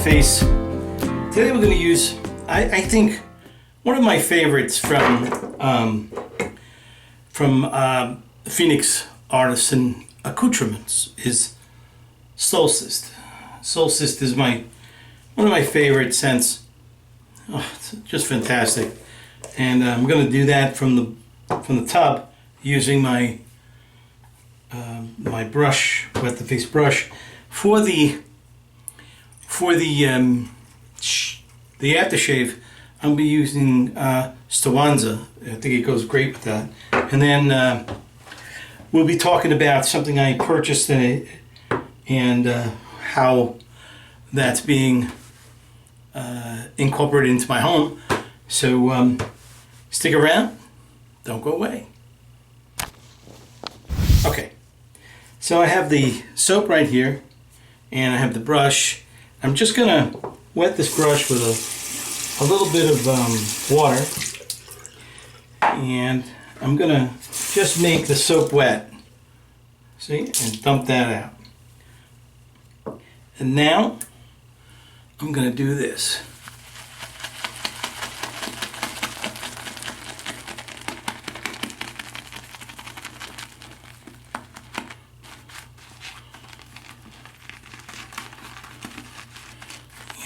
face. Today we're going to use, I think, one of my favorites from Phoenix Artisan Accoutrements is Solstice. Solstice is one of my favorite scents. Oh, it's just fantastic. And I'm going to do that from the tub using my my brush, wet the face brush. For the aftershave, I'll be using Stawanza. I think it goes great with that. And then we'll be talking about something I purchased and how that's being incorporated into my home. So stick around, don't go away. Okay, so I have the soap right here and I have the brush. I'm just gonna wet this brush with a little bit of water, and I'm gonna just make the soap wet, see, and dump that out. And now I'm gonna do this.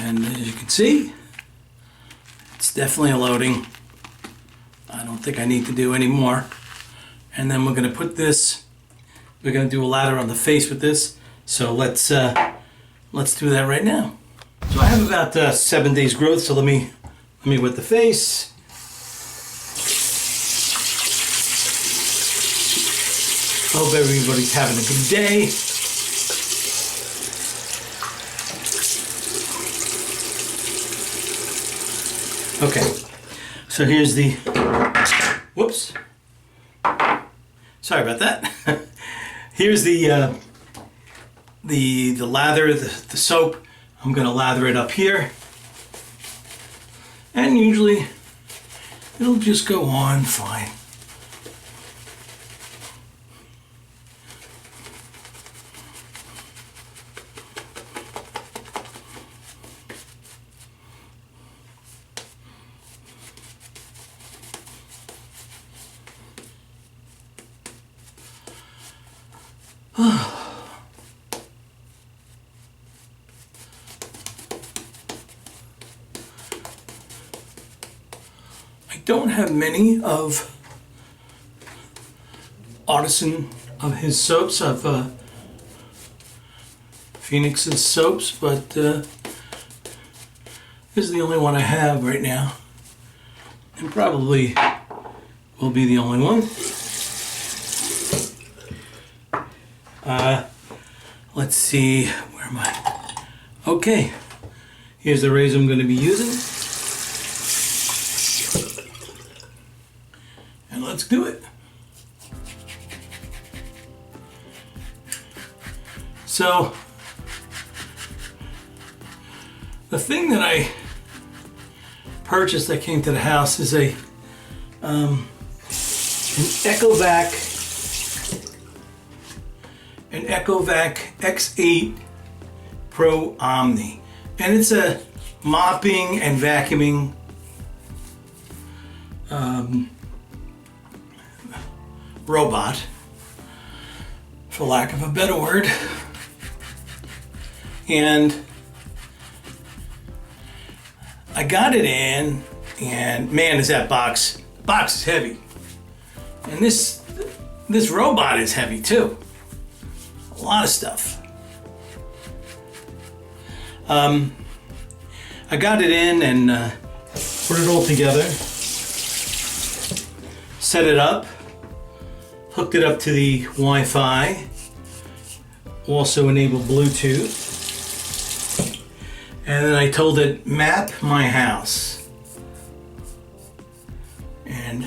And as you can see, it's definitely loading. I don't think I need to do any more. And then we're going to put this, we're going to do a lather on the face with this. So let's do that right now. So I have about 7 days growth, so let me wet the face. Hope everybody's having a good day. Okay, so here's the, whoops, sorry about that. Here's the lather, the soap. I'm gonna lather it up here. And usually it'll just go on fine. I don't have many of his soaps, of Phoenix's soaps, but this is the only one I have right now, and probably will be the only one. Let's see, where am I? Okay, here's the razor I'm going to be using. And let's do it. So, the thing that I purchased that came to the house is an Ecovac X8 Pro Omni, and it's a mopping and vacuuming robot, for lack of a better word. And I got it in, and man, is that box! The box is heavy, and this robot is heavy too. A lot of stuff. I got it in and put it all together, set it up, hooked it up to the Wi-Fi, also enabled Bluetooth, and then I told it, map my house, and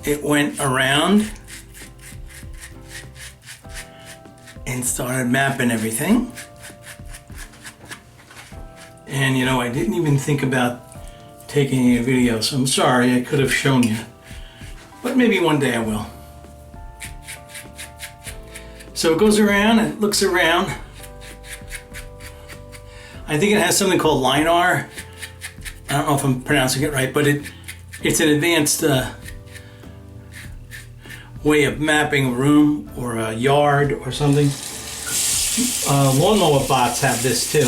it went around and started mapping everything. And you know, I didn't even think about taking a video, so I'm sorry, I could have shown you, but maybe one day I will. So it goes around and it looks around. I think it has something called LINAR. I don't know if I'm pronouncing it right, but it's an advanced way of mapping a room or a yard or something. Lawnmower bots have this too.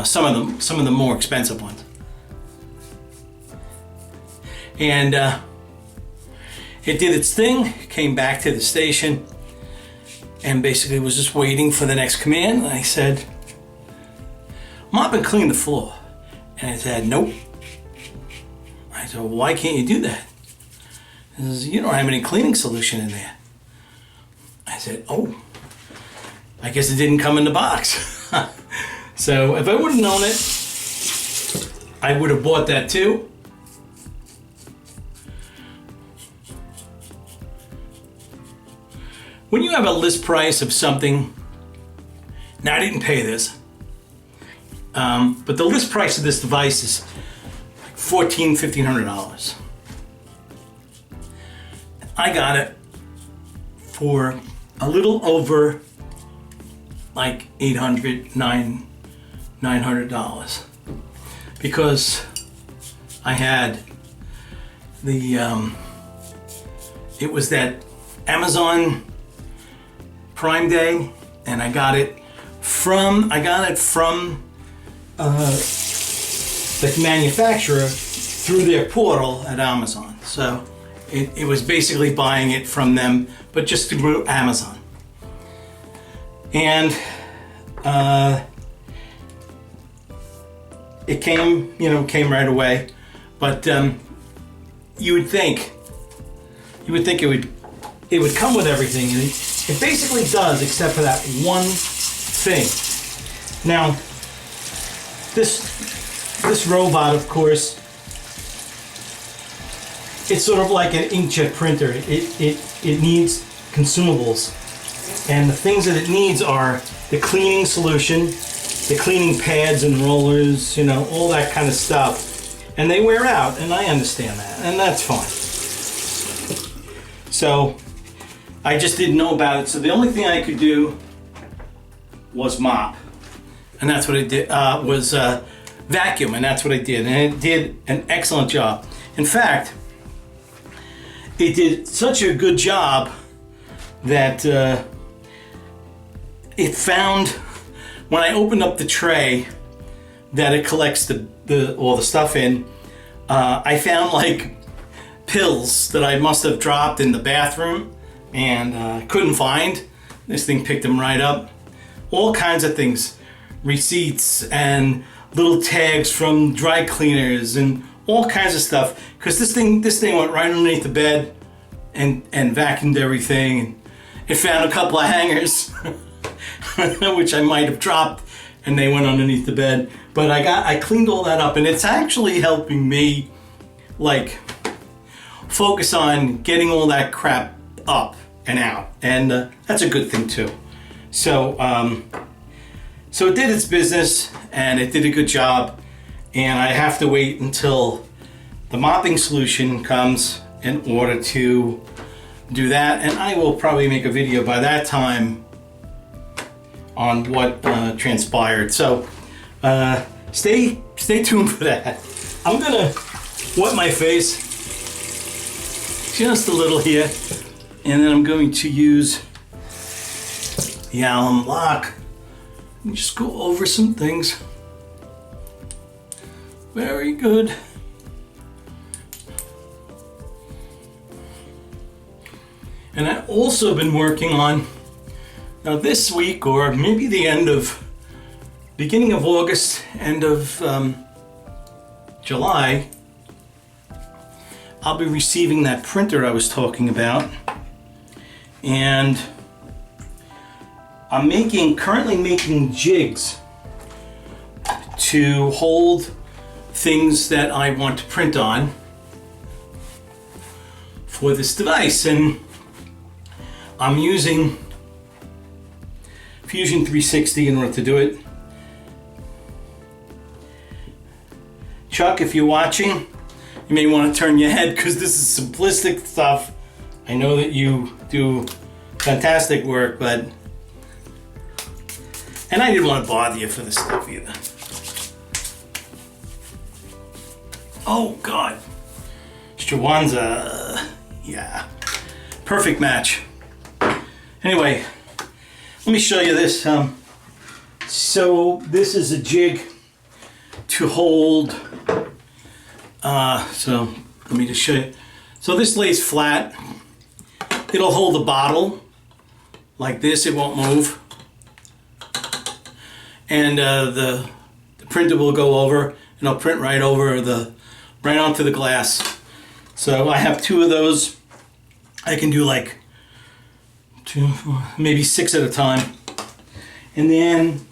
Some of the more expensive ones. And it did its thing, came back to the station, and basically was just waiting for the next command. And I said, mop and clean the floor. And it said, nope. I said, well, why can't you do that? It says, you don't have any cleaning solution in there. I said, oh, I guess it didn't come in the box. So if I would have known it, I would have bought that too. When you have a list price of something, now I didn't pay this, but the list price of this device is like $1,500. I got it for a little over like $900 because I had the it was that Amazon Prime Day, and I got it from the manufacturer through their portal at Amazon. So it was basically buying it from them, but just through Amazon. And it came right away. But you would think it would come with everything, and it basically does, except for that one thing. Now, this robot, of course, it's sort of like an inkjet printer. It needs consumables, and the things that it needs are the cleaning solution, the cleaning pads and rollers, all that kind of stuff. And they wear out, and I understand that, and that's fine. So I just didn't know about it, so the only thing I could do was mop, and that's what I did. Was vacuum, and that's what I did, and it did an excellent job. In fact, it did such a good job that it found, when I opened up the tray that it collects all the stuff in, I found like pills that I must have dropped in the bathroom and couldn't find. This thing picked them right up. All kinds of things, receipts and little tags from dry cleaners and all kinds of stuff. Because this thing went right underneath the bed and vacuumed everything. And it found a couple of hangers, which I might have dropped, and they went underneath the bed. But I cleaned all that up, and it's actually helping me like focus on getting all that crap up and out, and that's a good thing too. So so it did its business, and it did a good job, and I have to wait until the mopping solution comes in order to do that, and I will probably make a video by that time on what transpired. So stay tuned for that. I'm gonna wet my face just a little here, and then I'm going to use the alum lock and just go over some things. Very good. And I've also been working on, now this week, or maybe beginning of August, end of July, I'll be receiving that printer I was talking about. And I'm currently making jigs to hold things that I want to print on for this device. And I'm using Fusion 360 in order to do it. Chuck, if you're watching, you may want to turn your head, because this is simplistic stuff. I know that you do fantastic work, but And I didn't want to bother you for this stuff either. Oh God, Strawanza, yeah, perfect match. Anyway, let me show you this. So this is a jig to hold. So let me just show you. So this lays flat. It'll hold the bottle like this. It won't move. And the printer will go over, and I'll print right over right onto the glass. So I have 2 of those. I can do like 2, 4, maybe 6 at a time. And then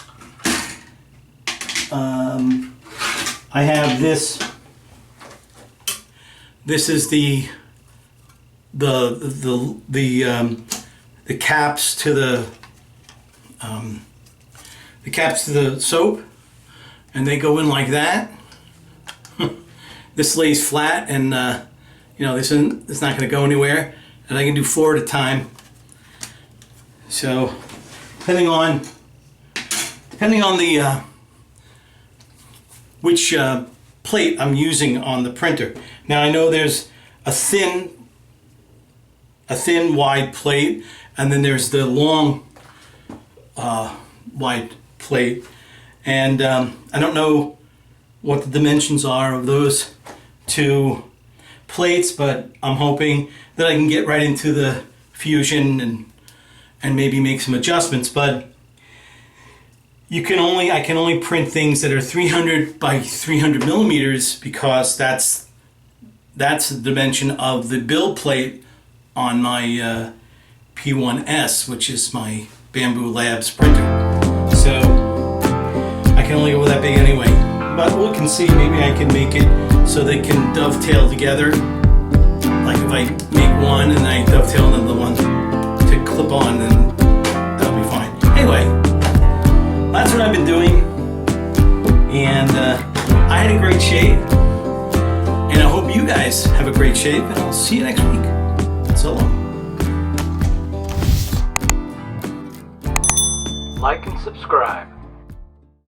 I have this. This is the caps to the soap, and they go in like that. This lays flat, and you know, it's not going to go anywhere, and I can do 4 at a time. So depending on the which plate I'm using on the printer. Now I know there's a thin wide plate, and then there's the long wide plate, and I don't know what the dimensions are of those 2 plates, but I'm hoping that I can get right into the Fusion and maybe make some adjustments. But I can only print things that are 300 by 300 millimeters, because that's the dimension of the build plate on my P1S, which is my Bamboo Labs printer. So I can only go that big anyway. But we can see, maybe I can make it so they can dovetail together. Like if I make one and I dovetail another one to clip on, then that'll be fine. Anyway, that's what I've been doing, and I had a great shave, and I hope you guys have a great shave, and I'll see you next week. So long. Like and subscribe.